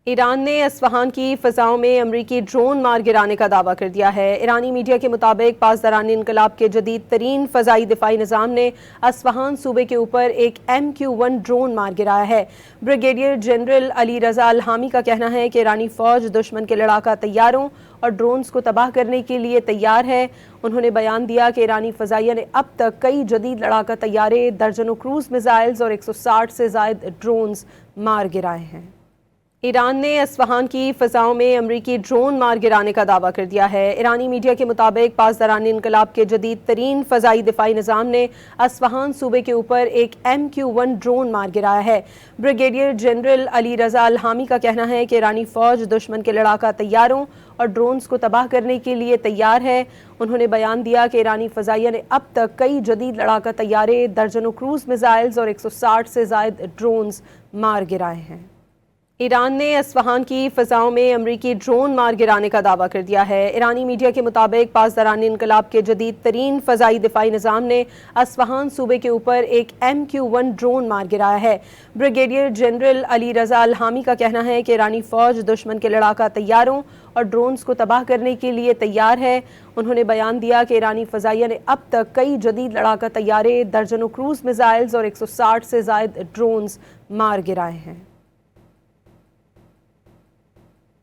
ایران نے اصفہان کی فضاؤں میں امریکی ڈرون مار گرانے کا دعویٰ کر دیا ہے۔ ایرانی میڈیا کے مطابق پاسداران انقلاب کے جدید ترین فضائی دفاعی نظام نے اصفہان صوبے کے اوپر ایک MQ-1 ڈرون مار گرایا ہے۔ بریگیڈیئر جنرل علی رضا الہامی کا کہنا ہے کہ ایرانی فوج دشمن کے لڑاکا طیاروں اور ڈرونز کو تباہ کرنے کے لیے تیار ہے۔ انہوں نے بیان دیا کہ ایرانی فضائیہ نے اب تک کئی جدید لڑاکا طیارے، درجنوں کروز میزائلز اور 160 سے زائد ڈرونز مار گرائے ہیں۔ ایران نے اصفہان کی فضاؤں میں امریکی ڈرون مار گرانے کا دعویٰ کر دیا ہے۔ ایرانی میڈیا کے مطابق پاسداران انقلاب کے جدید ترین فضائی دفاعی نظام نے اصفہان صوبے کے اوپر ایک MQ-1 ڈرون مار گرایا ہے۔ بریگیڈیئر جنرل علی رضا الہامی کا کہنا ہے کہ ایرانی فوج دشمن کے لڑاکا طیاروں اور ڈرونز کو تباہ کرنے کے لیے تیار ہے۔ انہوں نے بیان دیا کہ ایرانی فضائیہ نے اب تک کئی جدید لڑاکا طیارے، درجنوں کروز میزائلز اور 160 سے زائد ڈرونز مار گرائے ہیں۔ ایران نے اصفہان کی فضاؤں میں امریکی ڈرون مار گرانے کا دعویٰ کر دیا ہے۔ ایرانی میڈیا کے مطابق پاسداران انقلاب کے جدید ترین فضائی دفاعی نظام نے اصفہان صوبے کے اوپر ایک MQ-1 ڈرون مار گرایا ہے۔ بریگیڈیئر جنرل علی رضا الہامی کا کہنا ہے کہ ایرانی فوج دشمن کے لڑاکا طیاروں اور ڈرونز کو تباہ کرنے کے لیے تیار ہے۔ انہوں نے بیان دیا کہ ایرانی فضائیہ نے اب تک کئی جدید لڑاکا طیارے، درجنوں کروز میزائلز اور 160 سے زائد ڈرونز مار گرائے ہیں۔